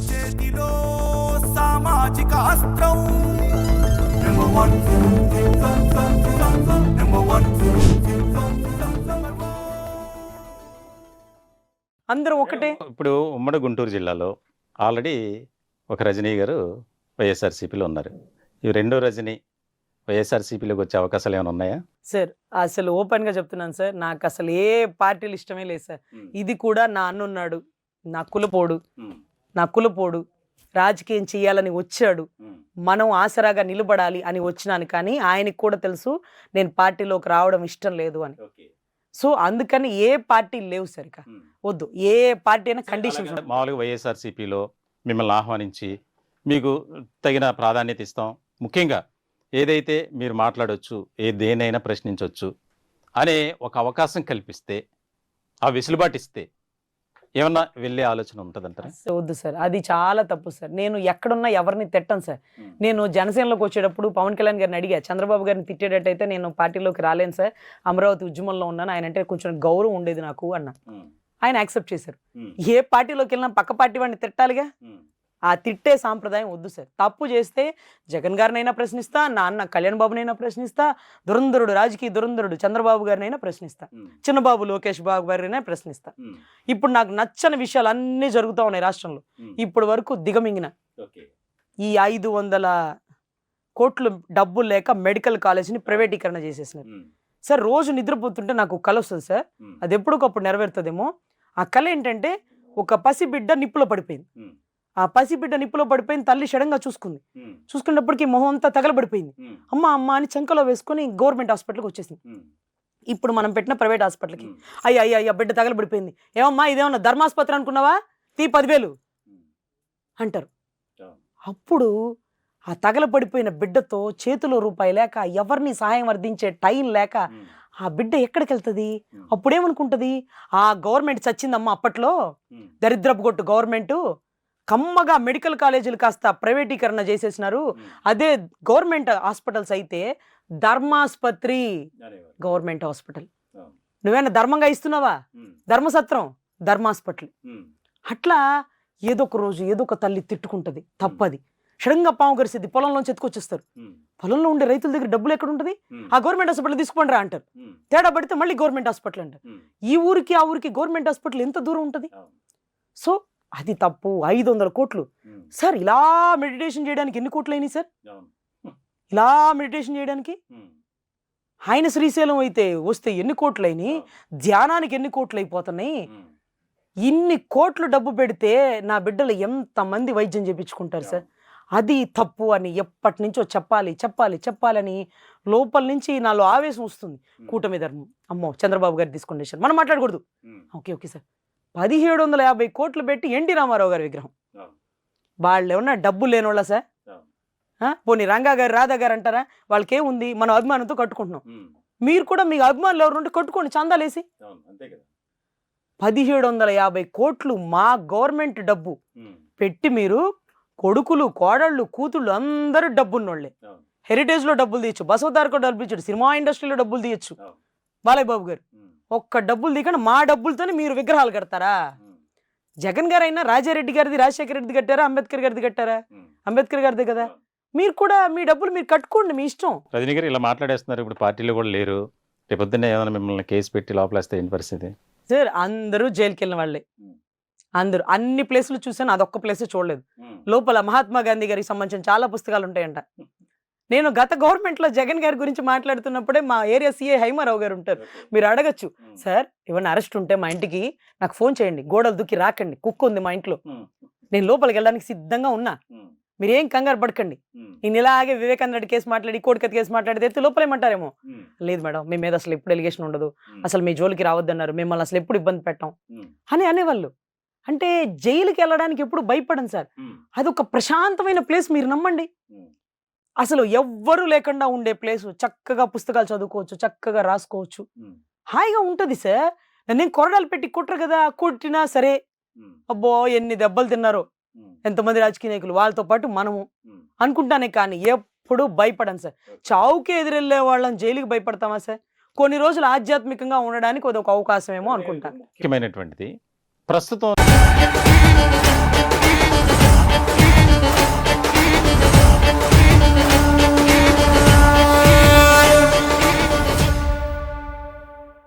చేతిలో సామాజిక అస్త్రం అందరూ ఒకటే. ఇప్పుడు ఉమ్మడి గుంటూరు జిల్లాలో ఆల్రెడీ ఒక రజనీ గారు వైఎస్ఆర్సీపీలో ఉన్నారు. ఈ రెండో రజనీ వైఎస్ఆర్సీపీలోకి వచ్చే అవకాశాలు ఏమైనా ఉన్నాయా సార్? అసలు ఓపెన్గా చెప్తున్నాను సార్, నాకు అసలు ఏ పార్టీలు ఇష్టమే లేదు సార్. ఇది కూడా నా అన్నున్నాడు, నా కులపోడు రాజకీయం చేయాలని వచ్చాడు, మనం ఆసరాగా నిలబడాలి అని వచ్చినాను. కానీ ఆయనకి కూడా తెలుసు నేను పార్టీలోకి రావడం ఇష్టం లేదు అని. సో అందుకని ఏ పార్టీ లేవు సార్, ఇక వద్దు. ఏ పార్టీ అయినా కండిషన్స్. మామూలుగా వైఎస్ఆర్సీపీలో మిమ్మల్ని ఆహ్వానించి మీకు తగిన ప్రాధాన్యత ఇస్తాం, ముఖ్యంగా ఏదైతే మీరు మాట్లాడవచ్చు, దేనైనా ప్రశ్నించవచ్చు అనే ఒక అవకాశం కల్పిస్తే, ఆ వెసులుబాటు ఇస్తే ఏమన్నా వెళ్ళే ఆలోచన ఉంటుందంటారా? వద్దు సార్, అది చాలా తప్పు సార్. నేను ఎక్కడున్నా ఎవరిని తిట్టను సార్. నేను జనసేనలోకి వచ్చేటప్పుడు పవన్ కళ్యాణ్ గారిని అడిగా, చంద్రబాబు గారిని తిట్టేటట్టయితే నేను పార్టీలోకి రాలేను సార్, అమరావతి ఉద్యమంలో ఉన్నాను, ఆయన అంటే కొంచెం గౌరవం ఉండేది నాకు అన్న. ఆయన యాక్సెప్ట్ చేశారు. ఏ పార్టీలోకి వెళ్ళినా పక్క పార్టీ వాడిని తిట్టాలిగా. ఆ తిట్టే సాంప్రదాయం వద్దు సార్. తప్పు చేస్తే జగన్ గారినైనా ప్రశ్నిస్తా, నాన్న కళ్యాణ్ బాబునైనా ప్రశ్నిస్తా, దురంధరుడు రాజకీయ దురంధరుడు చంద్రబాబు గారినైనా ప్రశ్నిస్తా, చిన్నబాబు లోకేష్ బాబు గారినైనా ప్రశ్నిస్తా. ఇప్పుడు నాకు నచ్చని విషయాలు అన్నీ జరుగుతూ ఉన్నాయి రాష్ట్రంలో. ఇప్పటి వరకు దిగమింగిన ఈ 500 కోట్లు డబ్బులు లేక మెడికల్ కాలేజీని ప్రైవేటీకరణ చేసేసినారు సార్. రోజు నిద్రపోతుంటే నాకు కల వస్తుంది సార్, అది ఎప్పటికప్పుడు నెరవేరుతుందేమో. ఆ కళ ఏంటంటే, ఒక పసిబిడ్డ నిప్పులో పడిపోయింది. ఆ పసిబిడ్డ నిప్పులో పడిపోయింది, తల్లి షడంగా చూసుకుంది. చూసుకున్నప్పటికీ మొహం అంతా తగలబడిపోయింది. అమ్మ అమ్మ అని చంకలో వేసుకొని గవర్నమెంట్ హాస్పిటల్కి వచ్చేసింది. ఇప్పుడు మనం పెట్టిన ప్రైవేట్ హాస్పిటల్కి, అయ్యా బిడ్డ తగలబడిపోయింది, ఏమమ్మా ఇదేమన్నా ధర్మాస్పత్రి అనుకున్నావా, తీ 10,000 అంటారు. అప్పుడు ఆ తగలబడిపోయిన బిడ్డతో చేతిలో రూపాయి లేక, ఎవరిని సహాయం వర్ధించే టైం లేక ఆ బిడ్డ ఎక్కడికి వెళ్తుంది? అప్పుడేమనుకుంటుంది, ఆ గవర్నమెంట్ చచ్చిందమ్మా అప్పట్లో, దరిద్రపు కొట్టు గవర్నమెంట్, కమ్మగా మెడికల్ కాలేజీలు కాస్త ప్రైవేటీకరణ చేసేసినారు. అదే గవర్నమెంట్ హాస్పిటల్స్ అయితే ధర్మాస్పత్రి, గవర్నమెంట్ హాస్పిటల్. నువ్వేనా ధర్మంగా ఇస్తున్నావా? ధర్మసత్రం, ధర్మాస్పత్రి. అట్లా ఏదో ఒక రోజు ఏదో ఒక తల్లి తిట్టుకుంటుంది, తప్పది. సడన్గా పాము గరిసిద్ది, పొలంలోంచి ఎత్తుకొచ్చేస్తారు. పొలంలో ఉండే రైతుల దగ్గర డబ్బులు ఎక్కడ ఉంటుంది? ఆ గవర్నమెంట్ హాస్పిటల్ తీసుకోండి రా అంటారు. తేడా పడితే మళ్ళీ గవర్నమెంట్ హాస్పిటల్ అంటారు. ఈ ఊరికి ఆ ఊరికి గవర్నమెంట్ హాస్పిటల్ ఎంత దూరం ఉంటుంది? సో అది తప్పు. 500 కోట్లు సార్. ఇలా మెడిటేషన్ చేయడానికి ఎన్ని కోట్లు అయినాయి సార్? ఇలా మెడిటేషన్ చేయడానికి ఆయన శ్రీశైలం అయితే వస్తే ఎన్ని కోట్లు అయినాయి? ధ్యానానికి ఎన్ని కోట్లు అయిపోతున్నాయి? ఇన్ని కోట్లు డబ్బు పెడితే నా బిడ్డలు ఎంతమంది వైద్యం చేయించుకుంటారు సార్? అది తప్పు అని ఎప్పటి నుంచో చెప్పాలని లోపల నుంచి నాలో ఆవేశం వస్తుంది. కూటమి ధర్మం, అమ్మో చంద్రబాబు గారు తీసుకునే మనం మాట్లాడకూడదు. ఓకే సార్, 1750 కోట్లు పెట్టి ఎన్టీ రామారావు గారి విగ్రహం. వాళ్ళు ఏమన్నా డబ్బు లేని వాళ్ళ సార్? పోనీ రంగా గారు, రాధా గారు అంటారా? వాళ్ళకేముంది, మనం అభిమానంతో కట్టుకుంటున్నాం. మీరు కూడా మీ అభిమానులు ఎవరు ఉంటే కట్టుకోండి చందాలేసి. 1750 కోట్లు మా గవర్నమెంట్ డబ్బు పెట్టి మీరు కొడుకులు, కోడళ్ళు, కూతుళ్ళు అందరూ డబ్బున్నోళ్లే. హెరిటేజ్లో డబ్బులు తీయచ్చు, బసవతారకో డబ్బులు ఇచ్చాడు, సినిమా ఇండస్ట్రీలో డబ్బులు తీయచ్చు బాలయ్య బాబు గారు. ఒక్క డబ్బులు తీయకుండా మా డబ్బులతోనే మీరు విగ్రహాలు కడతారా? జగన్ గారు అయినా రాజారెడ్డి గారిది, రాజశేఖర రెడ్డి కట్టారా, అంబేద్కర్ గారిది కట్టారా? అంబేద్కర్ గారిదే కదా. మీరు కూడా మీ డబ్బులు మీరు కట్టుకోండి, మీ ఇష్టం. రజనీ గారు ఇలా మాట్లాడేస్తున్నారు, ఇప్పుడు పార్టీలో కూడా లేరు, రేపొద్దున్నే ఏమైనా మిమ్మల్ని కేసు పెట్టి లోపలేస్తే ఏంటి పరిస్థితి? సార్ అందరూ జైలుకి వెళ్ళిన వాళ్ళే, అందరూ. అన్ని ప్లేసులు చూసాను, అదొక్క ప్లేస్ చూడలేదు. లోపల మహాత్మా గాంధీ గారికి సంబంధించిన చాలా పుస్తకాలు ఉంటాయంట. నేను గత గవర్నమెంట్లో జగన్ గారి గురించి మాట్లాడుతున్నప్పుడే మా ఏరియా సిఐ హైమారావు గారు ఉంటారు, మీరు అడగచ్చు, సార్ ఏమన్నా అరెస్ట్ ఉంటే మా ఇంటికి నాకు ఫోన్ చేయండి, గోడలు దుక్కి రాకండి, కుక్క ఉంది మా ఇంట్లో, నేను లోపలికి వెళ్ళడానికి సిద్ధంగా ఉన్నా, మీరేం కంగారు పడకండి. నేను ఇలాగే వివేకానంద రెడ్డి కేసు మాట్లాడి, కోడికత్తి కేసు మాట్లాడితే లోపలేమంటారేమో. లేదు మేడం, మీ మీద అసలు ఎప్పుడు ఎలిగేషన్ ఉండదు, అసలు మీ జోలికి రావద్దన్నారు, మిమ్మల్ని అసలు ఎప్పుడు ఇబ్బంది పెట్టాం అని అనేవాళ్ళు. అంటే జైలుకి వెళ్ళడానికి ఎప్పుడు భయపడండి సార్, అదొక ప్రశాంతమైన ప్లేస్, మీరు నమ్మండి. అసలు ఎవ్వరూ లేకుండా ఉండే ప్లేసు, చక్కగా పుస్తకాలు చదువుకోవచ్చు, చక్కగా రాసుకోవచ్చు, హాయిగా ఉంటుంది సార్. నేను కొరడాలు పెట్టి కుట్రు కదా, కొట్టినా సరే అబ్బో ఎన్ని దెబ్బలు తిన్నారో ఎంతమంది రాజకీయ నాయకులు, వాళ్ళతో పాటు మనము అనుకుంటానే, కానీ ఎప్పుడు భయపడను సార్. చావుకే ఎదురెళ్ళే వాళ్ళని జైలుకి భయపడతామా సార్? కొన్ని రోజులు ఆధ్యాత్మికంగా ఉండడానికి అదొక అవకాశం ఏమో అనుకుంటాను. ముఖ్యమైనటువంటిది ప్రస్తుతం